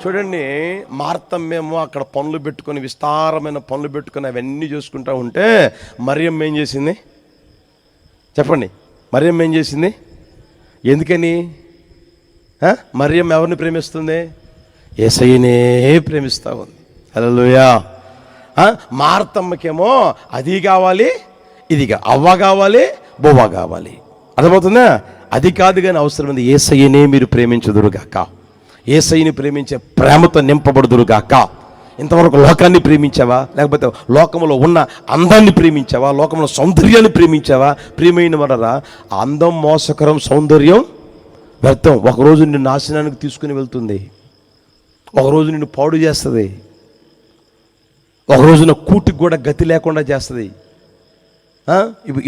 చూడండి, మార్తమ్మేమో అక్కడ పనులు పెట్టుకొని, విస్తారమైన పనులు పెట్టుకొని అవన్నీ చూసుకుంటూ ఉంటే మరియమ్మ ఏం చేసింది చెప్పండి? మరియమ్మ ఏం చేసింది? ఎందుకని? మరియమ్మ ఎవరిని ప్రేమిస్తుంది? యేసయ్యనే ప్రేమిస్తూ ఉంది. హల్లెలూయా. మార్తమ్మకేమో అది కావాలి, ఇదిగా అవ్వ కావాలి, బొవ్వ కావాలి. అర్థమవుతుందా? అది కాదు కానీ అవసరమైంది యేసయ్యనే మీరు ప్రేమించుదురుగాక, యేసయ్యని ప్రేమించే ప్రేమతో నింపబడుదురుగాక. ఇంతవరకు లోకాన్ని ప్రేమించావా? లేకపోతే లోకంలో ఉన్న అందాన్ని ప్రేమించావా? లోకంలో సౌందర్యాన్ని ప్రేమించావా? ప్రియమైన వారరా, అందం మోసకరం, సౌందర్యం వ్యర్థం. ఒకరోజు నిన్ను నాశనానికి తీసుకుని వెళ్తుంది, ఒకరోజు నిన్ను పాడు చేస్తుంది, ఒక రోజున కూటికి కూడా గతి లేకుండా చేస్తుంది.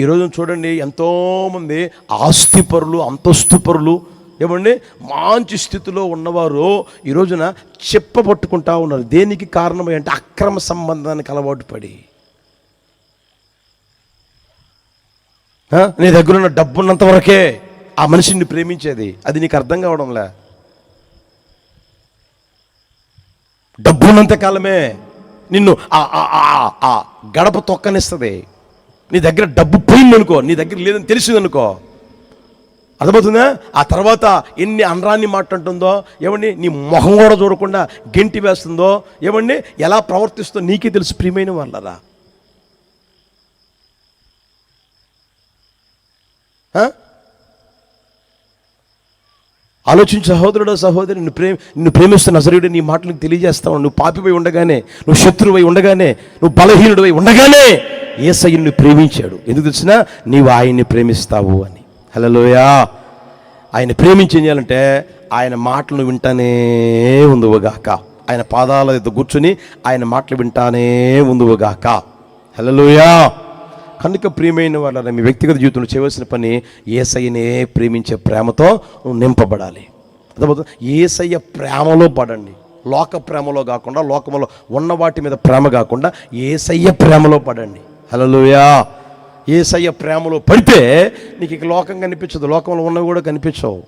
ఈరోజు చూడండి, ఎంతోమంది ఆస్తిపరులు, అంతస్తుపరులు, ఏమండి మంచి స్థితిలో ఉన్నవారు ఈ రోజున చెప్పబట్టుకుంటా ఉన్నారు. దేనికి కారణం అంటే అక్రమ సంబంధానికి అలవాటు పడి. నీ దగ్గర ఉన్న డబ్బు ఉన్నంత వరకే ఆ మనిషిని ప్రేమించేది. అది నీకు అర్థం కావడంలే. డబ్బు ఉన్నంత కాలమే నిన్ను ఆ గడప తొక్కనిస్తుంది. నీ దగ్గర డబ్బు పోయిందనుకో, నీ దగ్గర లేదని తెలిసిందనుకో, అర్థమవుతుందా? ఆ తర్వాత ఎన్ని అనరాన్ని మాట్లాడుతుందో, ఏమండి నీ మొహం కూడా చూడకుండా గెంటి వేస్తుందో, ఏమండి ఎలా ప్రవర్తిస్తుందో నీకే తెలుసు. ప్రియమైన వాళ్ళరా, ఆలోచించు సహోదరుడు, సహోదరి, నిన్ను ప్రేమిస్తున్న నజరేయుడు నీ మాటలకు తెలియజేస్తావు. నువ్వు పాపివై ఉండగానే, నువ్వు శత్రువై ఉండగానే, నువ్వు బలహీనుడివై ఉండగానే యేసయ్యను ప్రేమించాడు. ఎందుకు తెలిసినా? నీవు ఆయన్ని ప్రేమిస్తావు అని. హల్లెలూయా. ఆయన ప్రేమించి ఏం చేయాలంటే ఆయన మాటలను వింటానే ఉందువుగాక, ఆయన పాదాల దగ్గర కూర్చుని ఆయన మాటలు వింటానే ఉందువుగాక. హల్లెలూయా. కనుక ప్రియమైన వాళ్ళ, మీ వ్యక్తిగత జీవితంలో చేయవలసిన పని యేసయ్యనే ప్రేమించే ప్రేమతో నింపబడాలి. అర్థమవుతుంది? యేసయ్య ప్రేమలో పడండి. లోక ప్రేమలో కాకుండా, లోకంలో ఉన్న వాటి మీద ప్రేమ కాకుండా యేసయ్య ప్రేమలో పడండి. హల్లెలూయా. యేసయ్య ప్రేమలో పడితే నీకు ఇక లోకం కనిపించదు, లోకంలో ఉన్నవి కూడా కనిపించవు.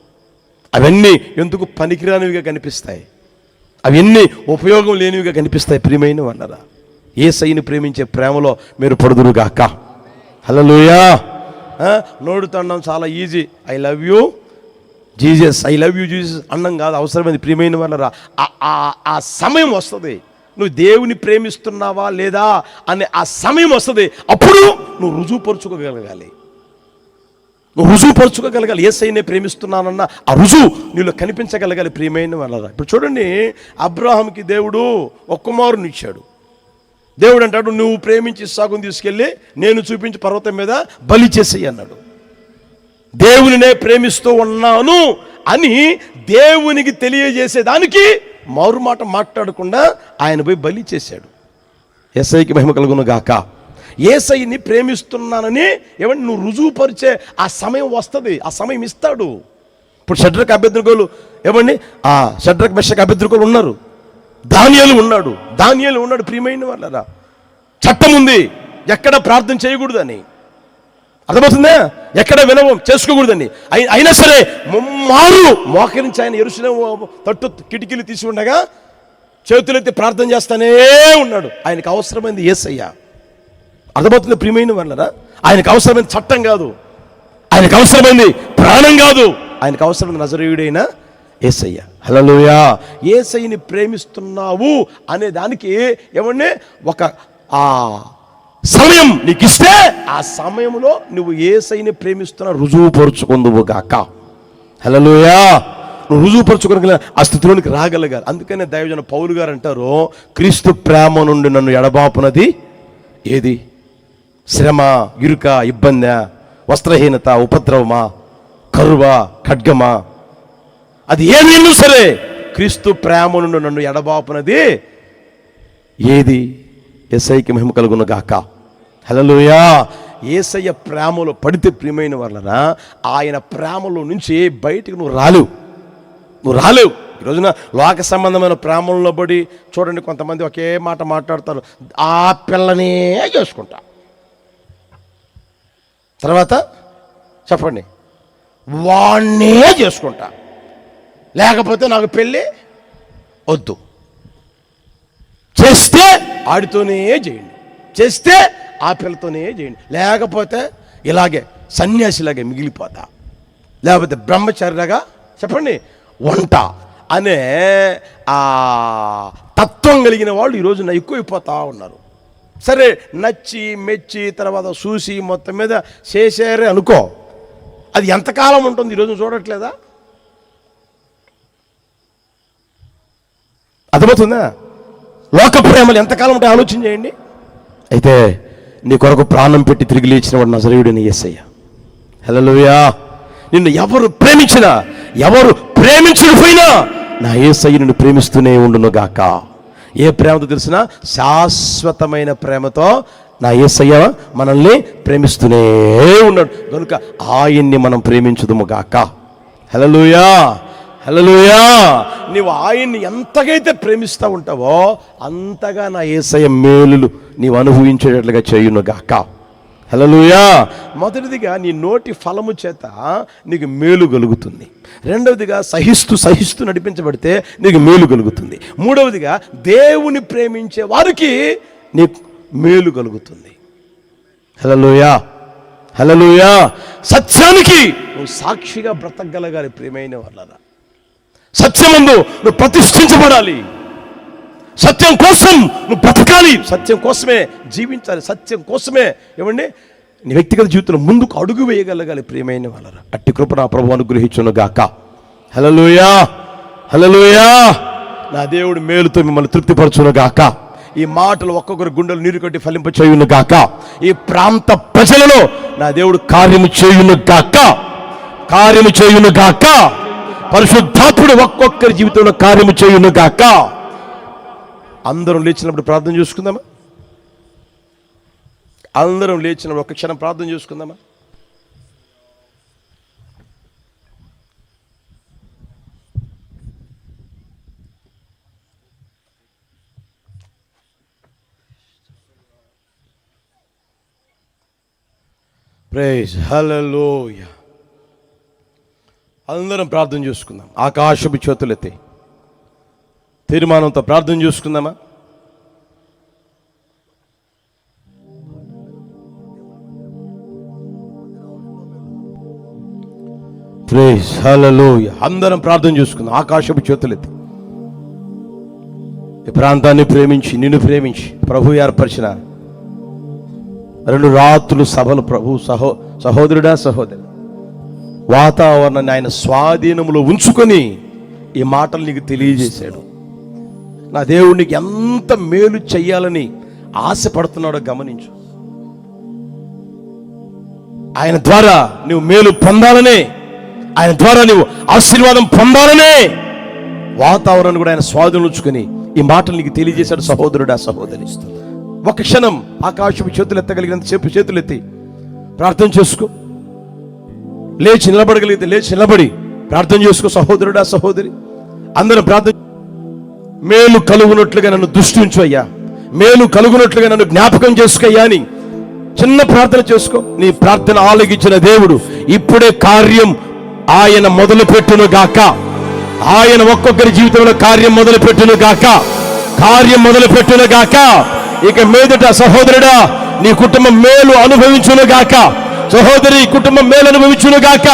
అవన్నీ ఎందుకు పనికిరానివిగా కనిపిస్తాయి, అవన్నీ ఉపయోగం లేనివిగా కనిపిస్తాయి. ప్రియమైన వాళ్ళరా, యేసయ్యని ప్రేమించే ప్రేమలో మీరు పడుదురుగాక. హల్లెలూయా. నోడు తండం చాలా easy. I love you Jesus, I love you Jesus అన్నం కాదు అవసరమైంది. ప్రియమైన వాళ్ళరా, ఆ సమయం వస్తుంది, నువ్వు దేవుని ప్రేమిస్తున్నావా లేదా అనే ఆ సమయం వస్తుంది. అప్పుడు నువ్వు రుజువుపరుచుకోగలగాలి, యేసయ్యనే ప్రేమిస్తున్నానన్న ఆ రుజువు నీలో కనిపించగలగాలి. ప్రియమైన వాళ్ళరా, ఇప్పుడు చూడండి, అబ్రాహాంకి దేవుడు ఒక కుమారుని ఇచ్చాడు. దేవుడు అంటాడు, నువ్వు ప్రేమించి ఇస్సాకుని తీసుకెళ్ళి నేను చూపించి పర్వతం మీద బలి చేసేయి అన్నాడు. దేవునినే ప్రేమిస్తూ ఉన్నాను అని దేవునికి తెలియజేసేదానికి మారు మాట మాట్లాడకుండా ఆయన పోయి బలి చేశాడు. యేసయ్యకి మహిమ కలుగును గాక. యేసయ్యని ప్రేమిస్తున్నానని ఏమంటే నువ్వు రుజువుపరిచే ఆ సమయం వస్తుంది, ఆ సమయం ఇస్తాడు. ఇప్పుడు షడ్రక్ అబేద్నెగోలు, ఏమండి షడ్రక్ మెషక్ అబేద్నెగోలు ఉన్నారు, దానియేలు ఉన్నాడు. ప్రియమైన వాళ్ళరా, చట్టం ఉంది ఎక్కడ ప్రార్థన చేయకూడదని, అర్థమవుతుందా? ఎక్కడ వినవం చేసుకోకూడదని. అయినా సరే ముమ్మారు మోకరించి ఆయన యెరూషలేము తట్టు కిటికీలు తీసి ఉండగా చేతులెత్తి ప్రార్థన చేస్తానే ఉన్నాడు. ఆయనకు అవసరమైంది యేసయ్య. అర్థమవుతుంది? ప్రియమైన వాళ్ళరా, ఆయనకు అవసరమైంది చట్టం కాదు, ఆయనకు అవసరమైంది ప్రాణం కాదు, ఆయనకు అవసరమైంది నజరేయుడైన యేసయ్య. హల్లెలూయా. యేసయ్యని ప్రేమిస్తున్నావు అనే దానికి ఏమంటే ఒక సమయం నీకు ఇస్తే ఆ సమయంలో నువ్వు యేసయ్యని ప్రేమిస్తున్నా రుజువుపరుచుకుందువుగాక. హల్లెలూయా. నువ్వు రుజువుపరుచుకోగల ఆ స్థితిలోనికి రాగలగాలి. అందుకనే దైవజన పౌలు గారు అంటారు, క్రీస్తు ప్రేమ నుండి నన్ను ఎడబాపునది ఏది? శ్రమ, ఇరుక, ఇబ్బంది, వస్త్రహీనత, ఉపద్రవమా, కరువా, ఖడ్గమా, అది ఏదైనా సరే క్రీస్తు ప్రేమ నుండి నన్ను ఎడబాపునది ఏది? యేసయ్యకి మహిమ కలుగును గాక. హల్లెలూయా. యేసయ్య ప్రేమలో పడితే ప్రియమైన వాళ్ళరా, ఆయన ప్రేమలో నుంచి బయటికి నువ్వు రాలేవు. ఈ రోజున లోక సంబంధమైన ప్రేమలో పడి చూడండి, కొంతమంది ఒకే మాట మాట్లాడతారు, ఆ పిల్లనే చేసుకుంటా, తర్వాత చెప్పండి వాణ్ణే చేసుకుంటా, లేకపోతే నాకు పెళ్ళి వద్దు. చేస్తే ఆడితోనే చేయండి, చేస్తే ఆ పిల్లతోనే చేయండి, లేకపోతే ఇలాగే సన్యాసిలాగే మిగిలిపోతా, లేకపోతే బ్రహ్మచారిలాగా చెప్పండి వంట అనే ఆ తత్వం కలిగిన వాళ్ళు ఈరోజు ఎక్కువైపోతా ఉన్నారు. సరే నచ్చి మెచ్చి తర్వాత చూసి మొత్తం మీద చేశారే అనుకో, అది ఎంతకాలం ఉంటుంది ఈరోజు చూడట్లేదా? అర్థమవుతుందా? లోక ప్రేమలు ఎంతకాలం ఉంటాయి ఆలోచన చేయండి. అయితే నీ కొరకు ప్రాణం పెట్టి తిరిగి లేచిన వాడు నజరేయుడైన యేసయ్య. హల్లెలూయా. నిన్ను ఎవరు ప్రేమించినా, ఎవరు ప్రేమించకపోయినా నా యేసయ్య నిన్ను ప్రేమిస్తూనే ఉండును గాక. ఏ ప్రేమతో తెలిసిన? శాశ్వతమైన ప్రేమతో నా యేసయ్య మనల్ని ప్రేమిస్తూనే ఉన్నాడు కనుక ఆయన్ని మనం ప్రేమించుదుము గాక. హల్లెలూయా, హల్లెలూయా. నీవు ఆయన్ని ఎంతగైతే ప్రేమిస్తూ ఉంటావో అంతగా నా యేసయ్య మేలులు నీవు అనుభవించేటట్లుగా చేయును గాక. హల్లెలూయా. మొదటిదిగా నీ నోటి ఫలము చేత నీకు మేలు కలుగుతుంది. రెండవదిగా సహిస్తూ నడిపించబడితే నీకు మేలు కలుగుతుంది. మూడవదిగా దేవుని ప్రేమించే వారికి నీకు మేలు కలుగుతుంది. హల్లెలూయా, హల్లెలూయా. సత్యానికి నువ్వు సాక్షిగా బ్రతకగలగాలి ప్రియమైన వాళ్ళరా. సత్యమందు నువ్వు ప్రతిష్ఠించబడాలి. సత్యం కోసం నువ్వు బ్రతకాలి, సత్యం కోసమే జీవించాలి, సత్యం కోసమే ఏమండి నీ వ్యక్తిగత జీవితంలో ముందుకు అడుగు వేయగలగాలి ప్రియమైన వాళ్ళరా. అట్టి కృప నా ప్రభువు అనుగ్రహించును గాక. హల్లెలూయా, హల్లెలూయా. నా దేవుడు మేలుతో మిమ్మల్ని తృప్తిపరచును గాక. ఈ మాటలు ఒక్కొక్కరు గుండెలు నీరు కట్టి ఫలింప చేయును గాక. ఈ ప్రాంత ప్రజలలో నా దేవుడు కార్యము చేయును గాక, కార్యము చేయును గాక. పరిశుద్ధాత్ముడు ఒక్కొక్కరి జీవితంలో కార్యము చేయును గాక. అందరం లేచినప్పుడు ప్రార్థన చేసుకుందామా? అందరం లేచినప్పుడు ఒక్క క్షణం ప్రార్థన చేసుకుందామా? ప్రైజ్ హల్లెలూయా. అందరం ప్రార్థన చేసుకుందాం. ఆకాశపు చేతులెత్తి తీర్మానంతో ప్రార్థన చేసుకుందామా? ప్రైజ్ హల్లెలూయా. అందరం ప్రార్థన చేసుకుందాం. ఆకాశపు చేతులెత్తి ఈ ప్రాంతాన్ని ప్రేమించి నిన్ను ప్రేమించి ప్రభు ఏర్పరిచిన 2 రాత్రులు సభలు ప్రభు సహోదరుడా సహోదరు వాతావరణాన్ని ఆయన స్వాధీనంలో ఉంచుకొని ఈ మాటలు నీకు తెలియజేశాడు. నా దేవుడికి ఎంత మేలు చెయ్యాలని ఆశపడుతున్నాడో గమనించు. ఆయన ద్వారా నువ్వు మేలు పొందాలనే, ఆయన ద్వారా నువ్వు ఆశీర్వాదం పొందాలనే వాతావరణాన్ని కూడా ఆయన స్వాధీనం ఉంచుకొని ఈ మాటలు నీకు తెలియజేశాడు సహోదరుడా సహోదరి. ఒక క్షణం ఆకాశపు చేతులు ఎత్తగలిగినంత సేపు చేతులు ఎత్తి ప్రార్థన చేసుకో. లేచి నిలబడగలిగితే లేచి నిలబడి ప్రార్థన చేసుకో సహోదరుడా సహోదరి. అందరం ప్రార్థన. మేలు కలుగునట్లుగా నన్ను దృష్టించు అయ్యా, మేలు కలుగునట్లుగా నన్ను జ్ఞాపకం చేసుకోయ్యా అని చిన్న ప్రార్థన చేసుకో. నీ ప్రార్థన ఆలకించిన దేవుడు ఇప్పుడే కార్యం ఆయన మొదలు పెట్టును గాక. ఆయన ఒక్కొక్కరి జీవితంలో కార్యం మొదలు పెట్టును గాక, కార్యం మొదలు పెట్టును గాక. ఇక మీదట సహోదరుడా నీ కుటుంబం మేలు అనుభవించును గాక, సహోదరి కుటుంబం మేలు అనుభవించును గాక.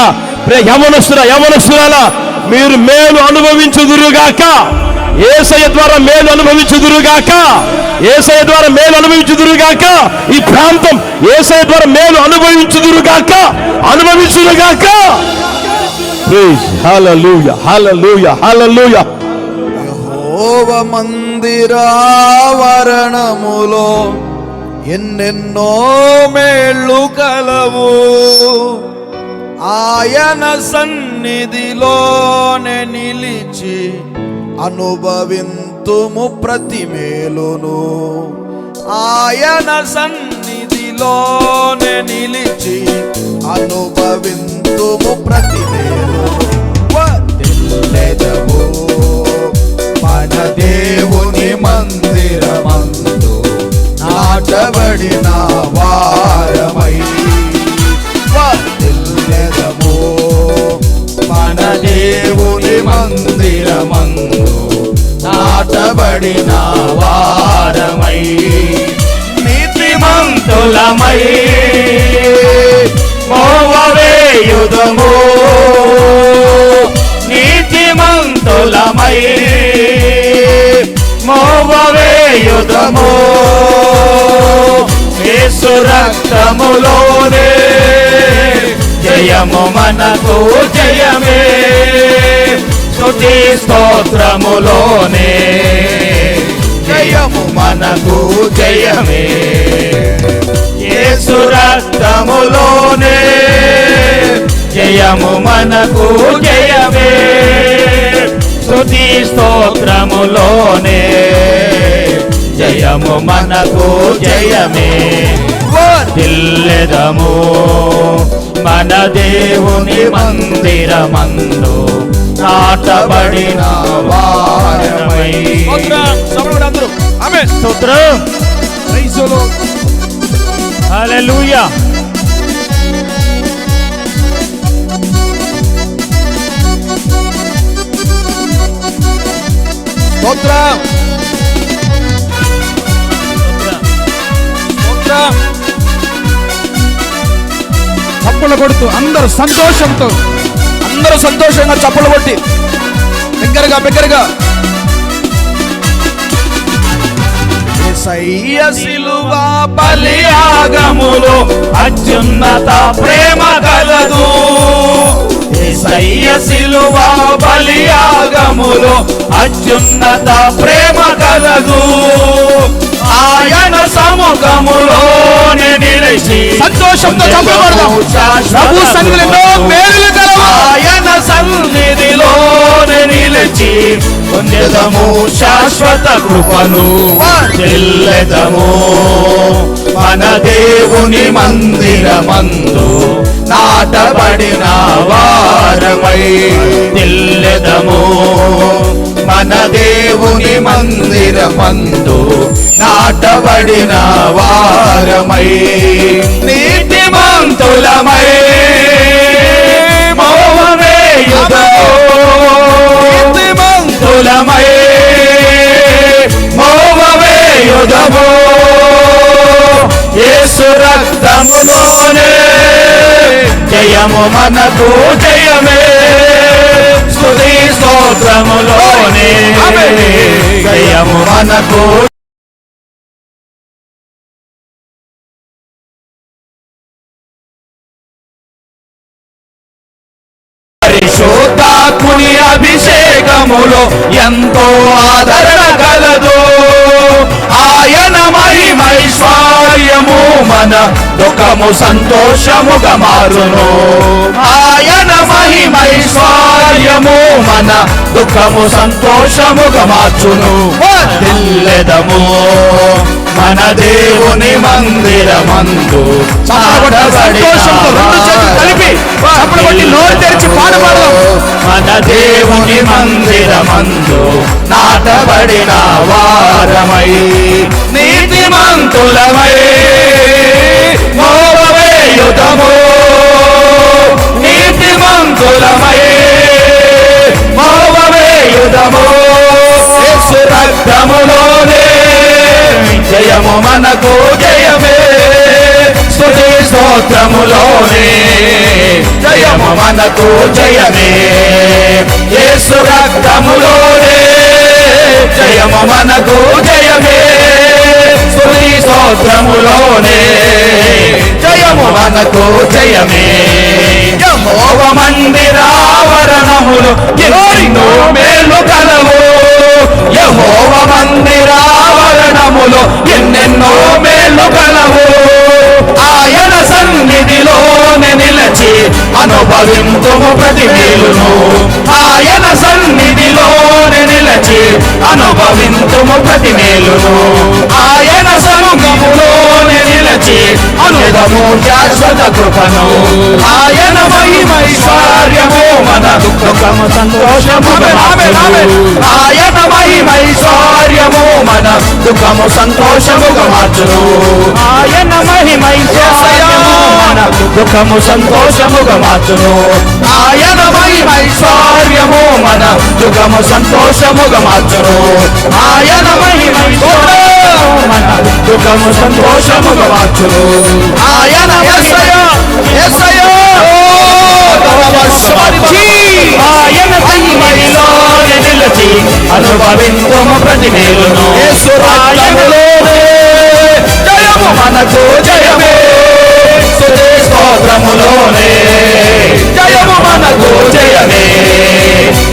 యవనస్తురాలా మీరు మేలు అనుభవించుదురుగాక. యేసయ్య ద్వారా మేలు అనుభవించుదురుగాక, యేసయ్య ద్వారా మేలు అనుభవించుదురుగాక. ఈ ప్రాంతం యేసయ్య ద్వారా మేలు అనుభవించుదురుగాక, అనుభవించుదురుగాక. ప్రైజ్ హల్లెలూయా, హల్లెలూయా, హల్లెలూయా. యెహోవా మందిరావరణములో ఎన్నెన్నో మేళ్ళు కలవు. ఆయన సన్నిధిలోనే నిలిచి అనుభవింతుము ప్రతి మేలును. ఆయన సన్నిధిలోనే నిలిచి అనుభవింతుము ప్రతి మేలును. వర్ధిల్లెదము మన దేవుని మందిరమందు నాటబడిన వారమై. వర్ధిల్లెదము మన దేవుని మందిరమందు నాటబడిన వారమై నీతిమంతులమై మోవవేయుదము నీతిమంతులమై మోవవేయుదము యేసు రక్తములోనే జయము మనకు జయమే స్తుతి స్తోత్రములోనే జయము మనకు జయమే యేసు రక్తములోనే జయము మనకు జయమే స్తుతి స్తోత్రములోనే జయము మనకు జయమే వర్ధిల్లెదము మన దేవుని మందిరమందు నాటబడిన వారమై స్తోత్రం హల్లెలూయా స్తోత్రం చప్పలు కొడుతూ అందరూ సంతోషంగా చప్పలు కొట్టి బిగ్గరగా యేసయ్య శిలువ బలియాగములో అత్యున్నత ప్రేమ కలదు యేసయ్య శిలువ బలియాగములో అత్యున్నత ప్రేమ కలదు ఆయన సముఖములోనే నిలిచి సంతోషంతో చప్పలు కొడదాం. ప్రభు సన్నిధిలో మేలులు కలవు. ఆయన సన్నిధిలోనే నిలిచి పొందెదము శాశ్వత కృపను చెల్లెదము మన దేవుని మందిరమందు నాటబడిన వారమై చెల్లెదము మన దేవుని మందిరమందు నాటబడిన వారమై నీతిమంతులమై మోవవేయుదము నీతిమంతులమై మోవవేయుదము యేసు రక్తములోనే జయము మనకు జయమే స్తుతి స్తోత్రములోనే జయము మనకు పరిశుద్ధాత్ముని అభిషేకములో ఎంతో ఆదరణ కలదు ఆయన మహిమైశ్వర్యము మన దుఃఖము సంతోషముగా మారును ఆయన మహిమైశ్వర్యము మన దుఃఖము సంతోషముగా మార్చును వర్ధిల్లెదము మన దేవుని మందిరమందు కలిపి నోరు తెరిచి పాడబడదాం. మన దేవుని మందిరమందు నాటబడిన వారమై నీతిమంతులమై మోవవేయుదము నీతిమంతులమై మోవవేయుదము యేసు రక్తములోనే జయము మనకు జయమే స్తుతి స్తోత్రములోనే జయము మనకు జయమే యేసు రక్తములోనే జయము మనకు జయమే స్తుతి స్తోత్రములోనే జయము మనకు జయమే యెహోవ మందిరావరణములు ఎన్నో మేలు కలవు యెహోవ మందిరావరణములు ఎన్నెన్నో మేలు కలవు ఆయన సన్నిధిలోనే నిలచి అనుభవింతుము ప్రతి మేలును ఆయన సన్నిధిలోనే నిలచి అనుభవింతుము ప్రతి మేలును ఆయన సముఖములోనే నిలచి అనుదము శాశ్వత కృపను ఆయన మహిమైశ్వర్యము మన దుఃఖము సంతోషము ఆయన మహిమైశ్వర్యము మన దుఃఖము సంతోషముగా మార్చును ఆయన మహిమైశ్వర్యము మన దుఃఖము సంతోషముగా మార్చును ఆయన మహిమైశ్వర్యము మన దుఃఖము సంతోషముగా మార్చును ఆయన దుఃఖము సంతోషముగా మార్చును. ఆయన యేసయ్య యేసయ్య ఆయన సన్నిధిలో నిలిచి అనుభవింతుము ప్రతి మేలును. యేసు రక్తములోనే జయము మనకు జయమే, స్తుతి స్తోత్రములోనే జయము మనకు జయమే.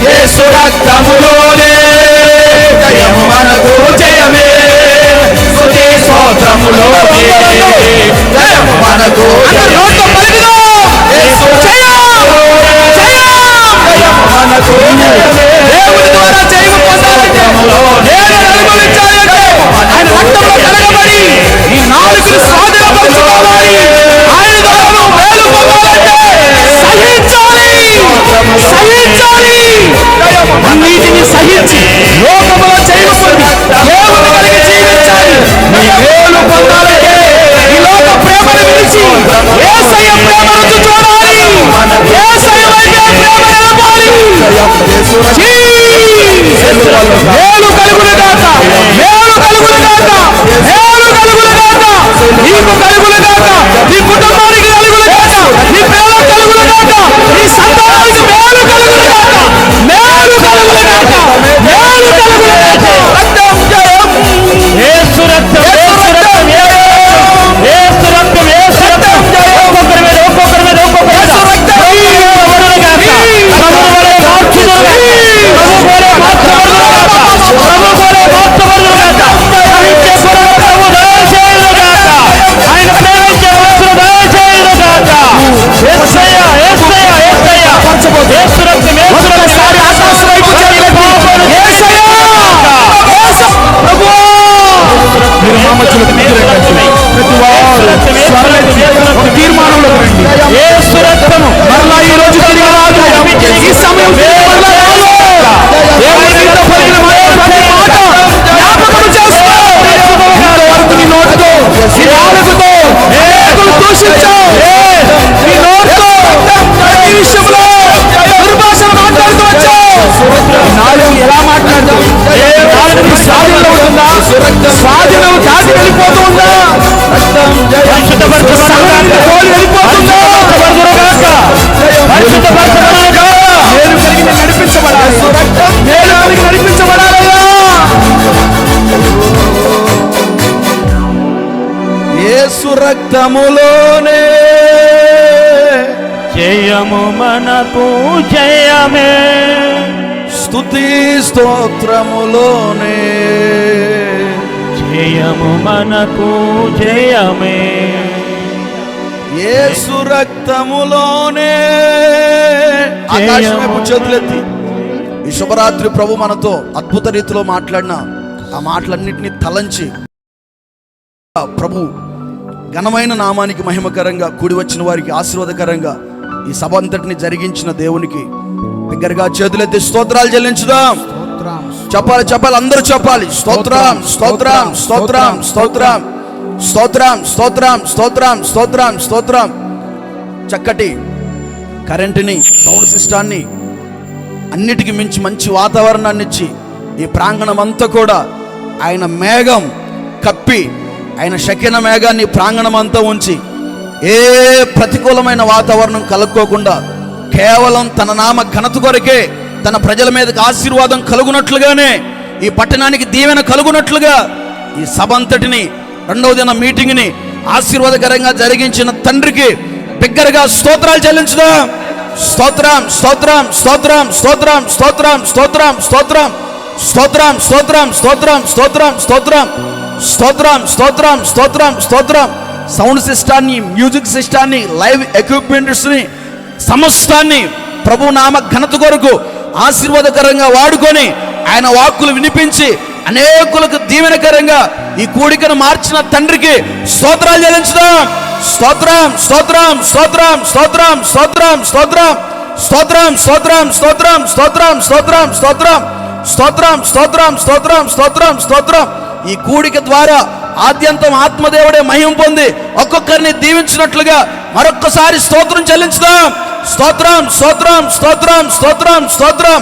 యేసు రక్తములోనే జయము మనకు జయమే, స్తుతి స్తోత్రములోనే జయము మనకు జయమే. యేసు రక్తములోనే జయము మనకు జయమే. దేవుని ద్వారా జయము పొందాలంటే, నేను అనుభవించాలంటే ఆయన రక్తంలో కడగబడి ఈ నాలుగును స్వాధీనపరచుకోవాలి. ఆయన ద్వారా నువ్వు మేలు పొందాలంటే సహించాలి. అన్నిటిని సహించి లోకములో జయము పొంది దేవుని కలిగి జీవించాలి. నీ మేలు పొందాలంటే ఈ లోక ప్రేమను విడిచి యేసయ్య ప్రేమ రుచి చూడాలి. యేసయ్య వైపే ప్రేమ నిలపాలి. మేలు కలుగునుగాక, మేలు కలుగునుగాక, మేలు కలుగునుగాక, నీకు కలుగునుగాక, నీ కుటుంబానికి కలుగునుగాక, నీ ప్రేమ కలుగునుగాక, నీ సంతానానికి మేలు కలుగునుగాక, మేలు కలుగునుగాక, మేలు కలుగునుగాక. రక్తం జయం. యేసు రక్తం, యేసు రక్తం, యేసు రక్తం, యేసు రక్తం జయం. ఒక్కొక్కరి మీద ఒక్కొక్కరి మీద ఒక్కొక్కరి యేసు రక్తం ప్రభువువలే మార్చుదురుగాక, ప్రభువువలే మార్చబడుదురుగాక, ప్రభువువలే మార్చబడుదురుగాక. సహించే గుణము దయచేయుదుగాక, ఆయన ప్రేమించే మనసును దయచేయుదుగాక. యేసయ్య యేసయ్య యేసయ్య యేసు రక్తం, యేసు రక్తం ఆకాశం వైపు చేతులెత్తి యేసయ్య ప్రభువా మీరు మా మధ్యలో ప్రతి వారు తీర్మానంలో రండి. యేసు రక్తము మరలా ఈ రోజు తిరిగి రాదు. ఈ సమయం మరలా రాదు. దేవుని నీతో పలికిన ప్రతి మాట జ్ఞాపకం చేసుకో. ఇంతవరకు నీ నోటితో, నీ నాలుకతో అనేకులు దూషించావు. నీ నోటితో ప్రతి విషయంలో దుర్భాషలు మాట్లాడుతూ వచ్చావు. నాలుగు ఎలా మాట్లాడతావు? నాలుగు స్వాధీనంలో ఉంటుందా? స్వాధీనం దాటి వెళ్ళిపోతూ ఉందా? నేను కలిగి నడిపించబడాలి. నేను కలిగి నడిపించబడాలయ్యా. యేసు రక్తములోనే జయము మనకు జయమే, స్తుతి స్తోత్రములోనే జయము మనకు జయమే. యేసు రక్తములోనే. ఆకాశం వైపు చేతులెత్తి ఈ శుభరాత్రి ప్రభు మనతో అద్భుత రీతిలో మాట్లాడిన ఆ మాటలన్నింటినీ తలంచి ప్రభు ఘనమైన నామానికి మహిమకరంగా కూడి వచ్చిన వారికి ఆశీర్వాదకరంగా ఈ సభ అంతటిని జరిగించిన దేవునికి బిగ్గరగా చేతులెత్తి స్తోత్రాలు చెల్లించుదాం. చెప్పాలి చెప్పాలి, అందరూ చెప్పాలి. స్తోత్రం స్తోత్రం స్తోత్రం స్తోత్రం స్తోత్రం స్తోత్రం స్తోత్రం స్తోత్రం స్తోత్రం. చక్కటి కరెంటుని, సౌండ్ సిస్టాన్ని, అన్నిటికీ మించి మంచి వాతావరణాన్ని ఇచ్చి ఈ ప్రాంగణం అంతా కూడా ఆయన మేఘం కప్పి, ఆయన షకిన మేఘాన్ని ప్రాంగణం అంతా ఉంచి ఏ ప్రతికూలమైన వాతావరణం కలుక్కోకుండా కేవలం తన నామ ఘనత కొరకే తన ప్రజల మీదకి ఆశీర్వాదం కలుగునట్లుగానే, ఈ పట్టణానికి దీవెన కలుగునట్లుగా ఈ సభ అంతటిని రెండవ దిన మీటింగ్ని ఆశీర్వాదకరంగా జరిగించిన తండ్రికి బిగ్గరగా స్తోత్రాలు చెల్లించుదాం. స్తోత్రం స్తోత్రం స్తోత్రం స్తోత్రం స్తోత్రం స్తోత్రం స్తోత్రం స్తోత్రం స్తోత్రం స్తోత్రం స్తోత్రం స్తోత్రం స్తోత్రం స్తోత్రం స్తోత్రం స్తోత్రం. సౌండ్ సిస్టాన్ని, మ్యూజిక్ సిస్టాన్ని, లైవ్ ఎక్విప్మెంట్స్ని సమస్తాన్ని ప్రభు నామ ఘనత కొరకు ఆశీర్వాదకరంగా వాడుకొని ఆయన వాక్కులు వినిపించి అనేకులకు దీవెనకరంగా ఈ కూడికను మార్చిన తండ్రికి స్తోత్రాలు చెల్లించుదాం. స్తోత్రం స్తోత్రం స్తోత్రం స్తోత్రం స్తోత్రం స్తోత్రం స్తోత్రం స్తోత్రం స్తోత్రం స్తోత్రం స్తోత్రం స్తోత్రం స్తోత్రం స్తోత్రం స్తోత్రం స్తోత్రం స్తోత్రం. ఈ కూడిక ద్వారా ఆద్యంతం ఆత్మదేవుడే మహిమ పొంది ఒక్కొక్కరిని దీవించినట్లుగా మరొక్కసారి స్తోత్రం చెల్లించుదాం. స్తోత్రం స్తోత్రం స్తోత్రం స్తోత్రం స్తోత్రం.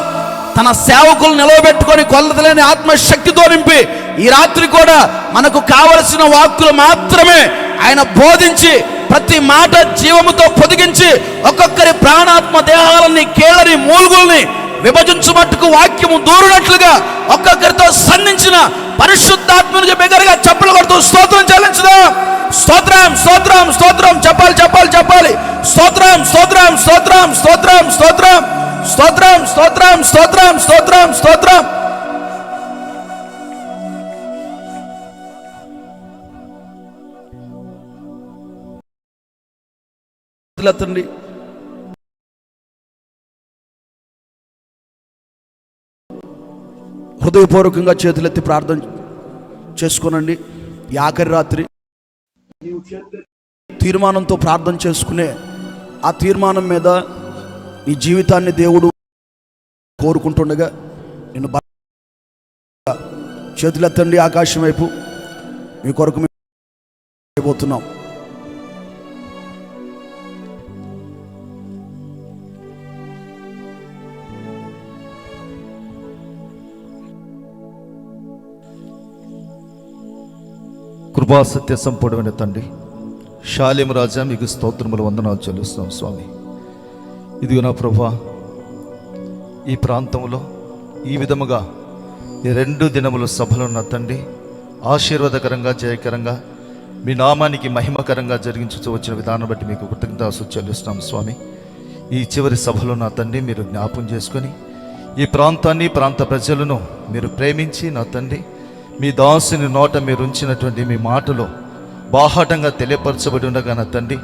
తన సేవకులు నిలవబెట్టుకొని కొలతలేని ఆత్మశక్తితో నింపి ఈ రాత్రి కూడా మనకు కావలసిన వాక్కులు మాత్రమే ఆయన బోధించి ప్రతి మాట జీవముతో పొదిగించి ఒక్కొక్కరి ప్రాణాత్మ దేహాలని కేళని మూలుగుల్ని విభజించు మట్టుకు వాక్యము దూరినట్లుగా ఒక్కొక్కరితో సంధించిన పరిశుద్ధాత్మనికి బిగ్గరగా చప్పలు కొడుతూ స్తోత్రం చెల్లించుదాం. స్తోత్రం స్తోత్రం స్తోత్రం చెప్పాలి చెప్పాలి చెప్పాలి. స్తోత్రం స్తోత్రం స్తోత్రం స్తోత్రం స్తోత్రం స్తోత్రం స్తోత్రం స్తోత్రం స్తోత్రం స్తోత్రం. తండ్రి హృదయపూర్వకంగా చేతులెత్తి ప్రార్థన చేసుకోనండి. ఈ ఆఖరి రాత్రి తీర్మానంతో ప్రార్థన చేసుకునే ఆ తీర్మానం మీద నీ జీవితాన్ని దేవుడు కోరుకుంటుండగా నిన్ను చేతులెత్తండి ఆకాశం వైపు. మీ కొరకు పోతున్నాం. కృపా సత్య సంపూర్ణమైన తండ్రి, శాలేము రాజా, మీకు స్తోత్రములు వందనాలు చెల్లిస్తున్నాం స్వామి. ఇదిగో నా ప్రభా, ఈ ప్రాంతంలో ఈ విధముగా ఈ 2 దినముల సభలో నా తండ్రి ఆశీర్వాదకరంగా జయకరంగా మీ నామానికి మహిమకరంగా జరిగించుతూ వచ్చిన విధానం బట్టి మీకు కృతజ్ఞతలు చెల్లిస్తున్నాం స్వామి. ఈ చివరి సభలో నా తండ్రి మీరు జ్ఞాపం చేసుకొని ఈ ప్రాంతాన్ని ప్రాంత ప్రజలను మీరు ప్రేమించి నా తండ్రి మీ దాసుని నోట మీరు ఉంచినటువంటి మీ మాటలో బాహాటంగా తెలియపరచబడి ఉండగా నా తండ్రి,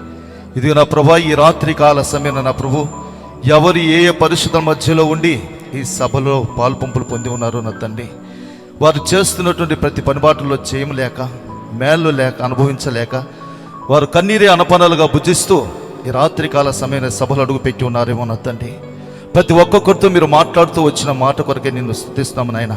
ఇది నా ప్రభా ఈ రాత్రి కాల సమయం నా ప్రభు ఎవరు ఏ పరిశుద్ధ మధ్యలో ఉండి ఈ సభలో పాల్పంపులు పొంది ఉన్నారో నా తండ్రి, వారు చేస్తున్నటువంటి ప్రతి పనిబాటులో చేయలేక మేళ్ళు లేక అనుభవించలేక వారు కన్నీరే అనపనాలుగా భుజిస్తూ ఈ రాత్రి కాల సమయం సభలు అడుగు పెట్టి ఉన్నారేమో నా తండ్రి. ప్రతి ఒక్కొక్కరితో మీరు మాట్లాడుతూ వచ్చిన మాట కొరకే నిన్ను స్తుతిస్తున్నాము నాయన.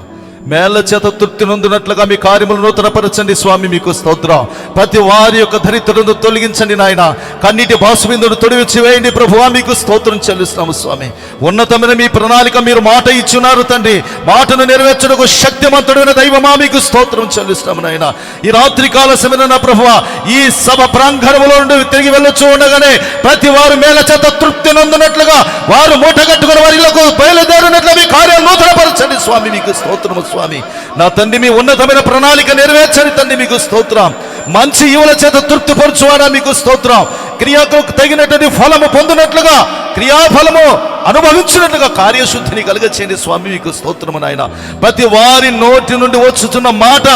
మేళ్ల చేత తృప్తి నొందినట్లుగా మీ కార్యములు నూతనపరచండి స్వామి, మీకు స్తోత్రం. ప్రతి వారి యొక్క దరిద్రను తొలగించండి నాయన. కన్నీటి బాసుబిందును తొడివిచ్చి వేయండి ప్రభువా, మీకు స్తోత్రం చెల్లిస్తాము స్వామి. ఉన్నతమైన మీ ప్రణాళిక మీరు మాట ఇచ్చున్నారు తండ్రి. మాటను నెరవేర్చడానికి శక్తిమంతుడైన దైవమా, మీకు స్తోత్రం చెల్లిస్తాము నాయన. ఈ రాత్రి కాల సమయం నా ప్రభువా ఈ సభ ప్రాంగణంలో నుండి తిరిగి వెళ్ళొచ్చు ఉండగానే ప్రతి వారు మేళ్ల చేత తృప్తి నొందినట్లుగా వారు మూట కట్టుకుని వారిలకు బయలుదేరినట్లు మీ కార్యాలు నూతనపరచండి స్వామి, మీకు స్తోత్రము స్వామి. నా తండ్రి మీ ఉన్నతమైన ప్రణాళిక నెరవేర్చండి తండ్రి, మీకు స్తోత్రం. మంచి యువల చేత తృప్తిపరచువాడా, మీకు స్తోత్రం. క్రియాకు తగినటువంటి ఫలము పొందినట్లుగా క్రియాఫలము అనుభవించినట్లుగా కార్యశుద్ధిని కలుగచేయండి స్వామి, మీకు స్తోత్రము నాయన. ప్రతి వారి నోటి నుండి వచ్చుతున్న మాట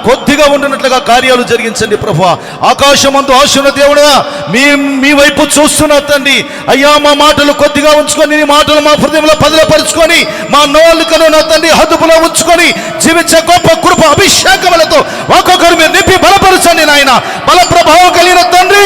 కొద్దిగా ఉండినట్లుగా కార్యాలు జరిగించండి ప్రభువా. ఆకాశమందు ఆశున్న దేవుడా మీ వైపు చూస్తున్నా తండ్రి. అయ్యా మా మాటలు కొద్దిగా ఉంచుకొని నీ మాటలు మా హృదయంలో పదిలపరుచుకొని మా నోలుకను నా తండ్రి హద్దుపులో ఉంచుకొని జీవించే గొప్ప కృప అభిషేకములతో ఒక్కొక్కరు మీరు నింపి బలపరచండి నాయన. బల ప్రభావం కలిగిన తండ్రి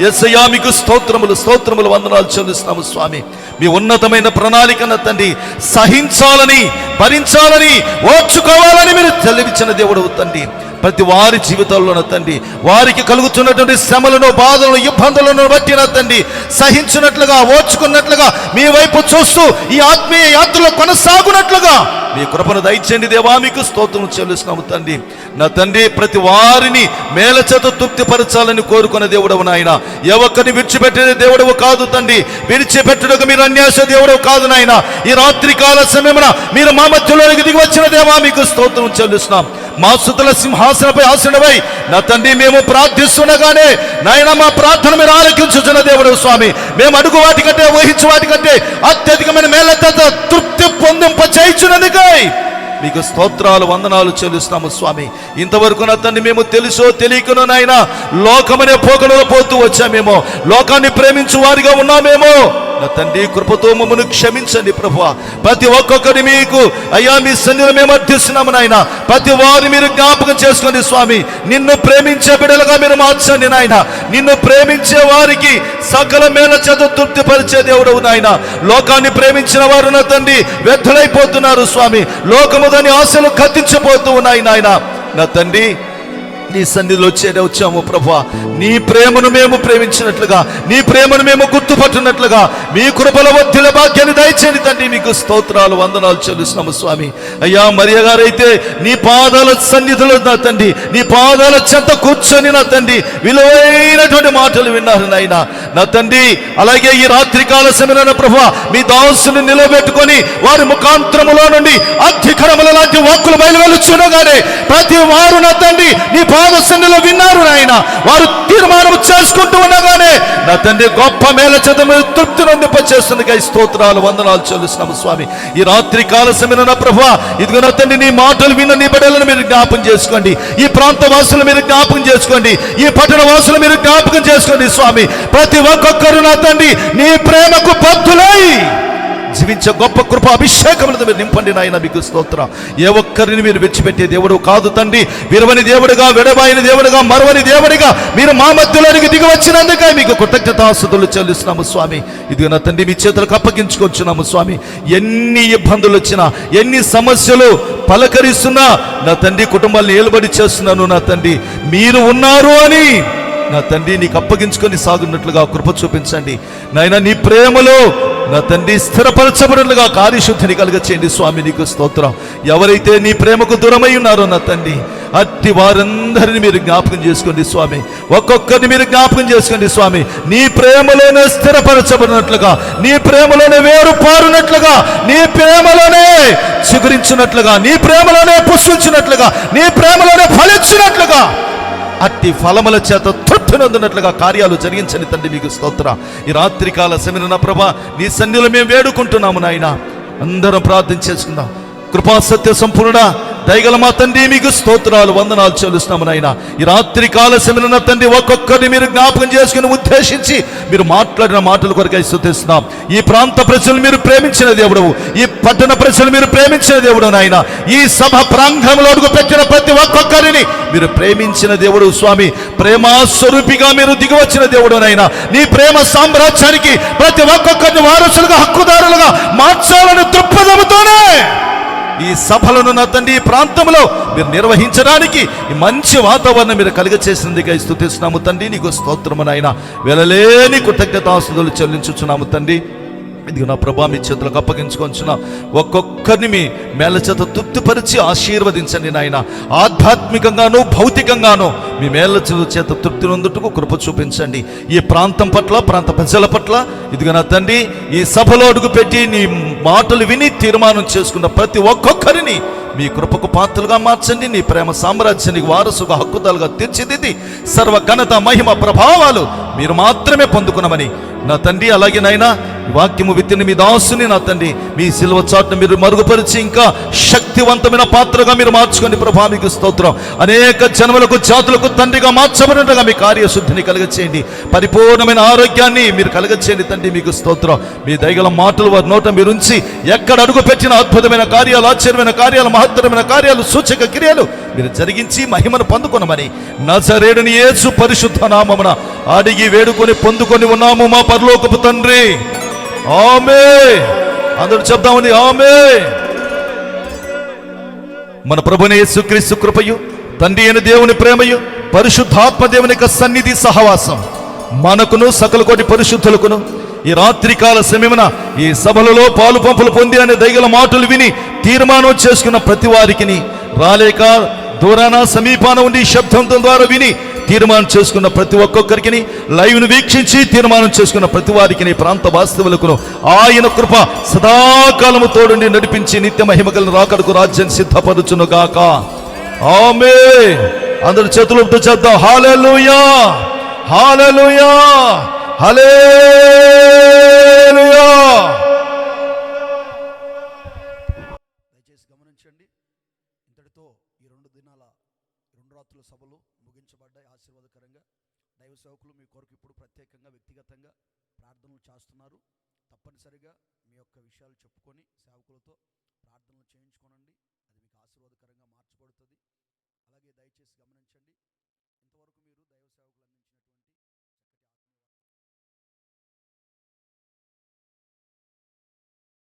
యేసయ్యా మీకు స్తోత్రములు స్తోత్రములు వందనాలు చెల్లిస్తున్నాము స్వామి. మీ ఉన్నతమైన ప్రణాళికను తండ్రి సహించాలని భరించాలని ఓర్చుకోవాలని మీరు చెల్లించిన దేవుడు తండ్రి. ప్రతి వారి జీవితాల్లో తండ్రి వారికి కలుగుతున్నటువంటి శ్రమలను బాధలను ఇబ్బందులను బట్టి నా తండ్రి సహించినట్లుగా ఓర్చుకున్నట్లుగా మీ వైపు చూస్తూ ఈ ఆత్మీయ యాత్రలో కొనసాగునట్లుగా మీ కృపను దయచేయండి దేవా, మీకు స్తోత్రం చెల్లిస్తున్నాము తండ్రి. నా తండ్రి ప్రతి వారిని మేల చేత తృప్తిపరచాలని కోరుకున్న దేవుడవు నాయన. ఏ ఒక్కరిని విడిచిపెట్టే దేవుడవు కాదు తండ్రి. విడిచిపెట్టుటకు మీరు అన్యాస దేవుడవు కాదు నాయన. ఈ రాత్రి కాల సమయమున మీరు మా మధ్యలోనికి దిగి వచ్చిన దేవా, మీకు స్తోత్రం చెల్లిస్తున్నాం. మా స్తుతుల సింహాసనపై ఆసీనుడవై నా తండ్రి మేము ప్రార్థిస్తుండగానే నాయన మా ప్రార్థన మీరు ఆలకించుచున్న దేవుడు స్వామి. మేము అడుగు వాటికంటే ఊహించు వాటికంటే అత్యధికమైన మేళ్ల చేత తృప్తి పొందింప చేయించునందుకై మీకు స్తోత్రాలు వందనాలు చెల్లిస్తాము స్వామి. ఇంతవరకు నా తండ్రి మేము తెలుసో తెలియకనో నాయన లోకమనే పోకడలో పోతూ వచ్చామేమో, లోకాన్ని ప్రేమించు వారిగా ఉన్నామేమో. నా తండ్రి కృపతో మమ్మల్ని క్షమించండి ప్రభువా. ప్రతి ఒక్కొక్కరి మీకు అయ్యా మీ సన్నిధిలో మేము అర్థిస్తున్నాము నాయన. ప్రతి వారిని మీరు జ్ఞాపకం చేసుకోండి స్వామి. నిన్ను ప్రేమించే బిడ్డలుగా మీరు మార్చండి నాయన. నిన్ను ప్రేమించే వారికి సకల మేల చేత తృప్తిపరిచే దేవుడవు నాయన. లోకాన్ని ప్రేమించిన వారు నా తండ్రి వ్యర్థులైపోతున్నారు స్వామి. లోకము దాని ఆశలు కత్తించిపోతూ ఉన్నాయి నాయన. నా తండ్రి నీ సన్నిధిలో వచ్చాము ప్రభువా. నీ ప్రేమను మేము ప్రేమించినట్లుగా, నీ ప్రేమను మేము గుర్తుపట్టినట్లుగా మీ కృపల వద్దుల భాగ్యాన్ని దయచేయండి. దయచేయండి తండ్రి. మీకు స్తోత్రాలు వందనాలు చెల్లిస్తున్నాము స్వామి. అయ్యా మరియ గారైతే నీ పాదాల సన్నిధిలో నా తండ్రి, నీ పాదాల చెంత కూర్చొని నా తండ్రి విలువైనటువంటి మాటలు విన్నారు నాయన నా తండ్రి. అలాగే ఈ రాత్రికాల సమయంలో ప్రభువా మీ దాసుని నిలబెట్టుకొని వారి ముఖాంతరములో నుండి అధికరముల లాంటి వాక్కులు బయలువెలుచుండగానే ప్రతి వారు నా తండ్రి నీ పాద సన్నిధిలో విన్నారు నాయన. వారు తీర్మానం చేసుకుంటూ ఉండగానే నా తండ్రి గొప్ప మేల చేత తృప్తి నొందింపచేస్తుంది. స్తోత్రాలు వందనాలు చెల్లిస్తున్నాము స్వామి. ఈ రాత్రి కాల సమయంలో ప్రభువా ఇదిగో నా తండ్రి నీ మాటలు విన్న నీ బిడ్డలను మీరు జ్ఞాపకం చేసుకోండి. ఈ ప్రాంత వాసులు మీరు జ్ఞాపకం చేసుకోండి. ఈ పట్టణ వాసులు మీరు జ్ఞాపకం చేసుకోండి స్వామి. ప్రతి ఒక్కొక్కరు నా తండ్రి నీ ప్రేమకు బద్ధులై జీవించే గొప్ప కృప అభిషేకములతో మీరు నింపండి నాయన. మీకు స్తోత్రం. ఏ ఒక్కరిని మీరు విడిచిపెట్టే దేవుడు కాదు తండ్రి. విరవని దేవుడుగా, విడబాయిన దేవుడుగా, మరవని దేవుడిగా మీరు మా మధ్యలోనికి దిగి వచ్చినందుకే మీకు కృతజ్ఞతాస్తుతులు చెల్లిస్తున్నాము స్వామి. ఇదిగో నా తండ్రి మీ చేతులకు అప్పగించుకొచ్చున్నాము స్వామి. ఎన్ని ఇబ్బందులు వచ్చినా, ఎన్ని సమస్యలు పలకరిస్తున్నా నా తండ్రి కుటుంబాలను ఏలుబడి చేస్తున్నాను నా తండ్రి. మీరు ఉన్నారు అని నా తండ్రి నీకు అప్పగించుకొని సాగున్నట్లుగా కృప చూపించండి నాయన. నీ ప్రేమలో నా తండ్రి స్థిరపరచబడినట్లుగా కార్యశుద్ధిని కలుగచేయండి స్వామి. నీకు స్తోత్రం. ఎవరైతే నీ ప్రేమకు దూరమై ఉన్నారో నా తండ్రి అట్టి వారందరిని మీరు జ్ఞాపకం చేసుకోండి స్వామి. ఒక్కొక్కరిని మీరు జ్ఞాపకం చేసుకోండి స్వామి. నీ ప్రేమలోనే స్థిరపరచబడినట్లుగా, నీ ప్రేమలోనే వేరు పారునట్లుగా, నీ ప్రేమలోనే చిగురించినట్లుగా, నీ ప్రేమలోనే పుష్పించినట్లుగా, నీ ప్రేమలోనే ఫలించినట్లుగా అట్టి ఫలముల చేత తృప్తి నొందినట్లుగా కార్యాలు జరిగించండి తండ్రి. మీకు స్తోత్ర. ఈ రాత్రికాల సమయంలో ప్రభా నీ సన్నిధిలో మేము వేడుకుంటున్నాము నాయన. అందరం ప్రార్థన చేసుకుందాం. కృపా సత్య సంపూర్ణ దయగల మా తండ్రి మీకు స్తోత్రాలు వందనాలు చెల్లిస్తున్నాము నాయన. ఈ రాత్రి కాల సమయంలో తండ్రి ఒక్కొక్కరిని మీరు జ్ఞాపకం చేసుకుని ఉద్దేశించి మీరు మాట్లాడిన మాటల కొరకై స్తుతిస్తున్నాం. ఈ ప్రాంత ప్రజలు మీరు ప్రేమించిన దేవుడు, ఈ పట్టణ ప్రజలు మీరు ప్రేమించిన దేవుడు నాయన. ఈ సభ ప్రాంగణంలో అడుగు పెట్టిన ప్రతి ఒక్కొక్కరిని మీరు ప్రేమించిన దేవుడు స్వామి. ప్రేమ స్వరూపిగా మీరు దిగివచ్చిన దేవుడు నాయన. నీ ప్రేమ సామ్రాజ్యానికి ప్రతి ఒక్కొక్కరిని వారసులుగా, హక్కుదారులుగా మార్చాలని దృక్పథముతోనే ఈ సభలను నా తండ్రి ఈ ప్రాంతంలో మీరు నిర్వహించడానికి ఈ మంచి వాతావరణం మీరు కలిగచేసిందిగా స్తుతిస్తున్నాము తండ్రి. నీకు స్తోత్రము నాయన. వెళ్ళలేని కృతజ్ఞతాస్తుతులు చెల్లించుచున్నాము తండ్రి. ఇదిగో నా ప్రభా మీ చేతులకు అప్పగించుకొంచున్నా. ఒక్కొక్కరిని మీ మేళ్ళ చేత తృప్తిపరిచి ఆశీర్వదించండి నాయన. ఆధ్యాత్మికంగాను భౌతికంగాను మీ మేళ్ళ చేత తృప్తి నొందుటకు కృప చూపించండి. ఈ ప్రాంతం పట్ల, ప్రాంత ప్రజల పట్ల ఇదిగో నా తండ్రి ఈ సభలో అడుగుపెట్టి నీ మాటలు విని తీర్మానం చేసుకున్న ప్రతి ఒక్కొక్కరిని మీ కృపకు పాత్రలుగా మార్చండి. నీ ప్రేమ సామ్రాజ్యానికి వారసుగా, హక్కుదాలుగా తీర్చిదిద్ది సర్వ ఘనత, మహిమ, ప్రభావాలు మీరు మాత్రమే పొందుకున్నామని నా తండ్రి. అలాగే నాయనా వాక్యము విత్తిన మీ దాసుని నా తండ్రి మీ సిలువ చాటును మీరు మరుగుపరిచి ఇంకా శక్తివంతమైన పాత్రగా మీరు మార్చుకోండి ప్రభా. మీకు స్తోత్రం. అనేక జన్మలకు, జాతులకు తండ్రిగా మార్చబడినట్టుగా మీ కార్యశుద్ధిని కలగచేయండి. పరిపూర్ణమైన ఆరోగ్యాన్ని మీరు కలగచేయండి తండ్రి. మీకు స్తోత్రం. మీ దయగల మాటలు వారి నోట మీరు ఉంచి ఎక్కడ అడుగు పెట్టిన అద్భుతమైన కార్యాలు, ఆశ్చర్యమైన కార్యాలు, మహత్తరమైన కార్యాలు, సూచక క్రియలు మీరు జరిగించి మహిమను పొందుకొనమని నజరేయుని యేసు పరిశుద్ధ నామమున అడిగి వేడుకొని పొందుకొని ఉన్నాము మా పరలోకపు తండ్రి. ఆమేన్. అందరూ చెప్దామండి ఆమేన్. మన ప్రభువైన యేసుక్రీస్తు కృపయు, తండ్రి అయిన దేవుని ప్రేమయు, పరిశుద్ధాత్మ దేవుని యొక్క సన్నిధి సహవాసం మనకును సకల కోటి పరిశుద్ధులకును ఈ రాత్రికాల సమయమున ఈ సభలలో పాలు పంపులు పొంది అనే దయగల మాటలు విని తీర్మానం చేసుకున్న ప్రతి వారికి, రాలేక దూరాన సమీపాన ఉండి శబ్దంతో ద్వారా విని తీర్మానం చేసుకున్న ప్రతి ఒక్కొక్కరికి, లైవ్ను వీక్షించి తీర్మానం చేసుకున్న ప్రతి వారికి, ప్రాంత వాస్తవులకు ఆయన కృప సదాకాలము తోడుండి నడిపించి నిత్య మహిమగలను రాకడకు రాజ్యం సిద్ధపరచును గాక. ఆమేన్. అందరు చేతులతో చేద్దాం. హల్లెలూయా, హల్లెలూయా, హల్లెలూయా. దయచేసి గమనించండి. ఇంతటితో ఈ 2 రాత్రుల సభలు ముగించబడ్డాయి ఆశీర్వాదకరంగా. దైవ సేవకులు మీ కొరకు ఇప్పుడు ప్రత్యేకంగా వ్యక్తిగతంగా ప్రార్థనలు చేస్తున్నారు. తప్పనిసరిగా మీ యొక్క విషయాలు చెప్పుకొని సేవకులతో ప్రార్థనలు చేయించుకోనండి. అది మీకు ఆశీర్వాదకరంగా మార్చబడుతుంది. అలాగే దయచేసి గమనించండి. ఇంతవరకు మీరు దైవ సేవకులు అందించినటువంటి